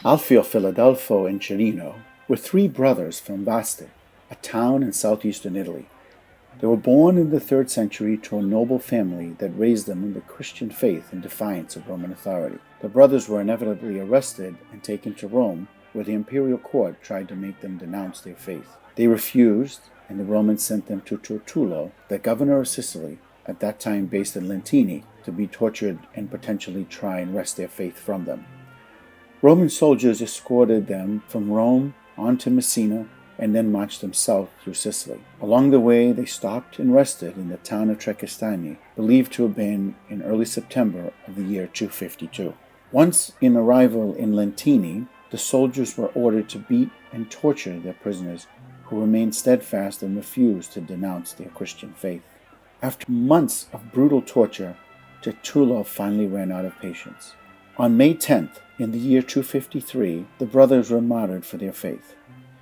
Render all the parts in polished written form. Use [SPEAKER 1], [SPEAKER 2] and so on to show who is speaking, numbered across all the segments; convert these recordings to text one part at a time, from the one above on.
[SPEAKER 1] Alfio, Filadelfo, and Cirino were three brothers from Vaste, a town in southeastern Italy. They were born in the 3rd century to a noble family that raised them in the Christian faith in defiance of Roman authority. The brothers were inevitably arrested and taken to Rome, where the imperial court tried to make them denounce their faith. They refused, and the Romans sent them to Tertullo, the governor of Sicily, at that time based in Lentini, to be tortured and potentially try and wrest their faith from them. Roman soldiers escorted them from Rome on to Messina and then marched them south through Sicily. Along the way, they stopped and rested in the town of Trecastagni, believed to have been in early September of the year 252. Once in arrival in Lentini, the soldiers were ordered to beat and torture their prisoners, who remained steadfast and refused to denounce their Christian faith. After months of brutal torture, Tertullo finally ran out of patience. On May 10th, in the year 253, the brothers were martyred for their faith.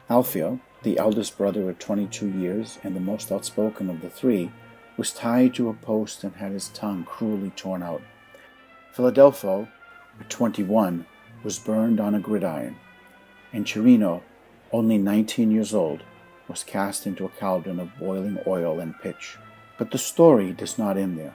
[SPEAKER 1] Alfio, the eldest brother at 22 years and the most outspoken of the three, was tied to a post and had his tongue cruelly torn out. Filadelfo, at 21, was burned on a gridiron, and Cirino, only 19 years old, was cast into a cauldron of boiling oil and pitch. But the story does not end there.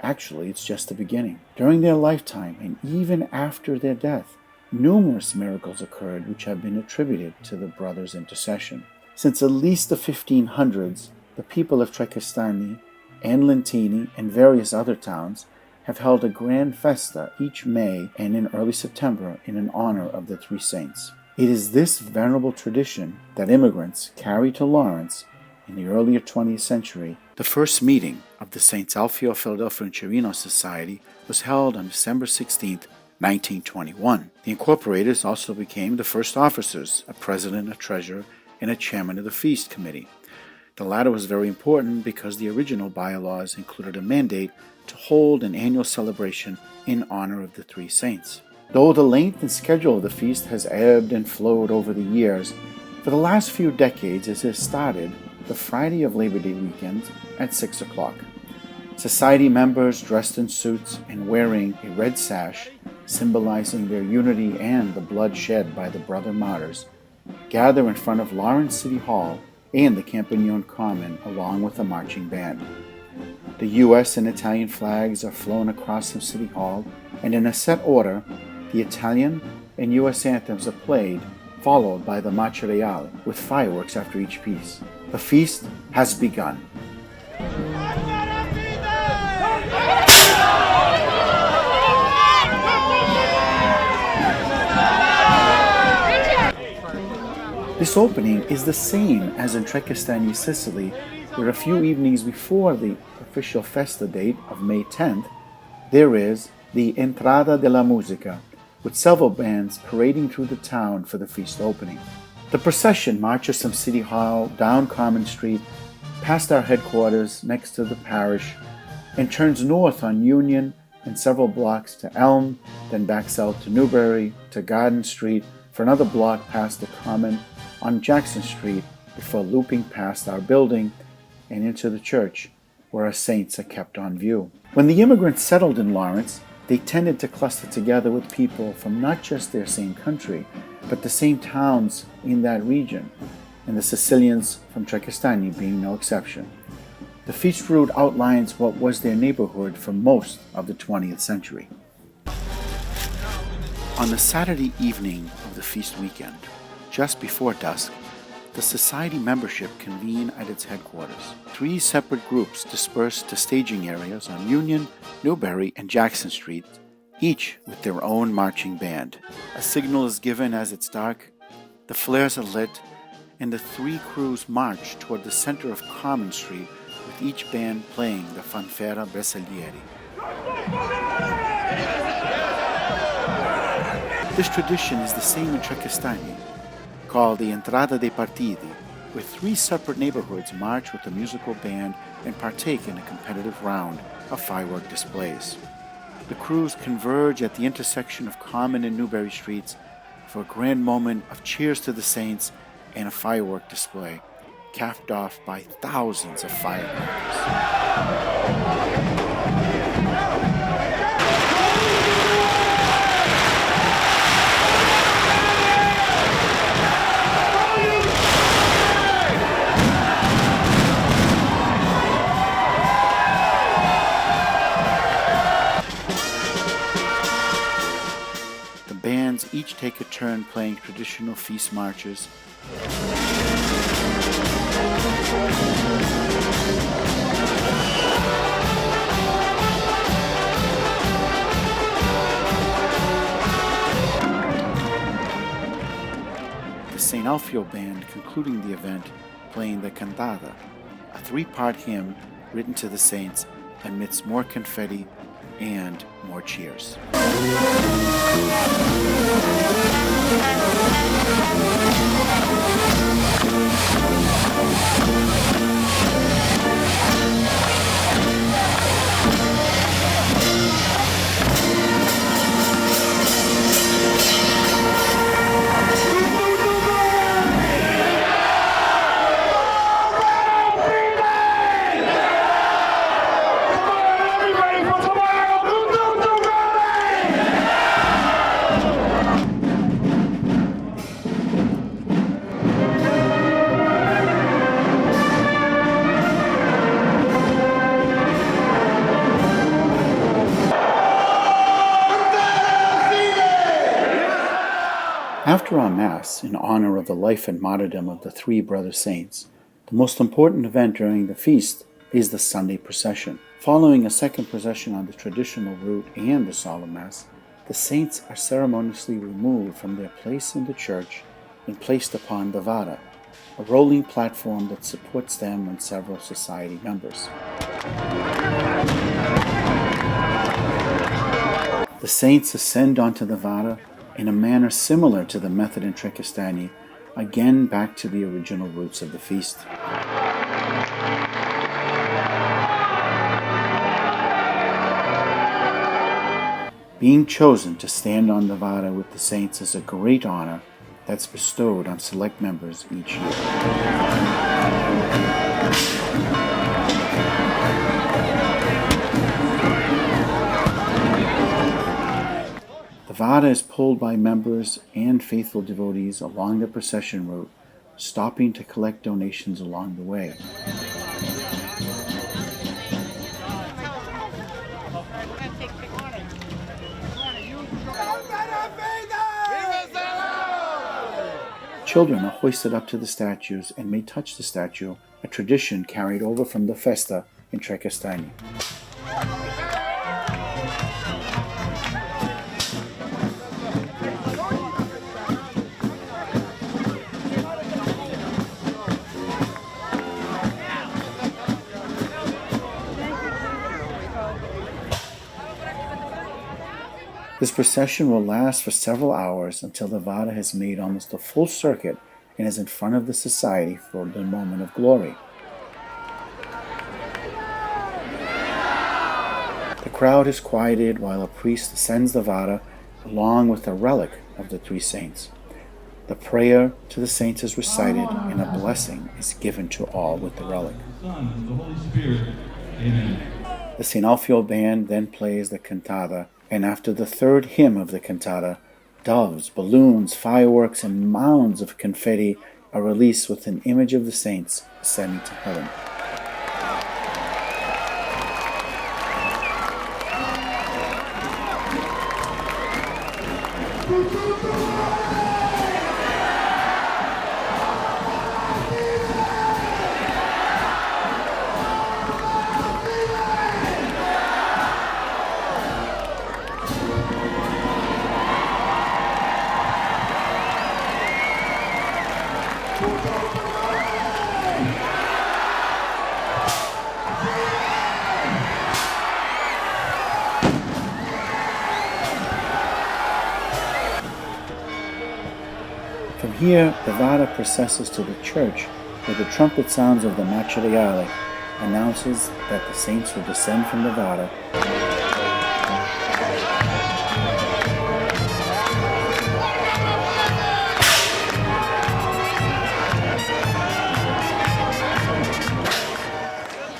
[SPEAKER 1] Actually, it's just the beginning. During their lifetime, and even after their death, numerous miracles occurred which have been attributed to the brothers' intercession. Since at least the 1500s, the people of Trecastagni and Lentini and various other towns have held a grand festa each May and in early September in honor of the three saints. It is this venerable tradition that immigrants carried to Lawrence in the earlier 20th century. The first meeting of the Saints Alfio, Filadelfo Cirino Society was held on December 16, 1921. The incorporators also became the first officers, a president, a treasurer, and a chairman of the feast committee. The latter was very important because the original bylaws included a mandate to hold an annual celebration in honor of the three saints. Though the length and schedule of the feast has ebbed and flowed over the years, for the last few decades it has started the Friday of Labor Day weekend at 6 o'clock. Society members dressed in suits and wearing a red sash, symbolizing their unity and the blood shed by the brother martyrs, gather in front of Lawrence City Hall and the Campagnone Common along with a marching band. The U.S. and Italian flags are flown across from City Hall, and in a set order, the Italian and U.S. anthems are played, followed by the martyred with fireworks after each piece. The feast has begun. This opening is the same as in Trecastagni, Sicily, where a few evenings before the official festa date of May 10th, there is the Entrada della Musica, with several bands parading through the town for the feast opening. The procession marches from City Hall down Common Street, past our headquarters next to the parish, and turns north on Union and several blocks to Elm, then back south to Newbury, to Garden Street, for another block past the Common on Jackson Street, before looping past our building and into the church, where our saints are kept on view. When the immigrants settled in Lawrence, they tended to cluster together with people from not just their same country, but the same towns in that region, and the Sicilians from Trecastagni being no exception. The feast route outlines what was their neighborhood for most of the 20th century. On the Saturday evening of the feast weekend, just before dusk, the society membership convene at its headquarters. Three separate groups disperse to staging areas on Union, Newbury, and Jackson Street, each with their own marching band. A signal is given as it's dark, the flares are lit, and the three crews march toward the center of Common Street, with each band playing the fanfara bersaglieri. This tradition is the same in Trecastagni, called the Entrada dei Partiti, where three separate neighborhoods march with a musical band and partake in a competitive round of firework displays. The crews converge at the intersection of Common and Newbury Streets for a grand moment of cheers to the saints and a firework display, capped off by thousands of firecrackers. bands each take a turn playing traditional feast marches. The Saint Alfio band concluding the event playing the cantata, a three-part hymn written to the saints amidst more confetti and more cheers. After our Mass, in honor of the life and martyrdom of the three brother saints, the most important event during the feast is the Sunday procession. Following a second procession on the traditional route and the solemn Mass, the saints are ceremoniously removed from their place in the church and placed upon the VERA, a rolling platform that supports them and several society members. The saints ascend onto the VERA in a manner similar to the method in Trecastagni, again back to the original roots of the feast. Being chosen to stand on the VERA with the saints is a great honor that's bestowed on select members each year. The VERA is pulled by members and faithful devotees along the procession route, stopping to collect donations along the way. Children are hoisted up to the statues and may touch the statue, a tradition carried over from the festa in Trecastagni. This procession will last for several hours until the VERA has made almost a full circuit and is in front of the society for the moment of glory. The crowd is quieted while a priest ascends the VERA along with a relic of the three saints. The prayer to the saints is recited and a blessing is given to all with the relic.
[SPEAKER 2] Son, the Holy Spirit. Amen.
[SPEAKER 1] The Saint Alfio band then plays the cantata, and after the third hymn of the cantata, doves, balloons, fireworks, and mounds of confetti are released with an image of the saints ascending to heaven. From here, the VERA processes to the church, where the trumpet sounds of the martyred announces that the saints will descend from the VERA.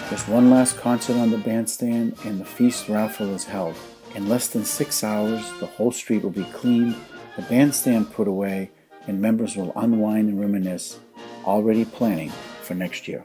[SPEAKER 1] There's one last concert on the bandstand, and the feast raffle is held. In less than 6 hours, the whole street will be cleaned, the bandstand put away, and members will unwind and reminisce, already planning for next year.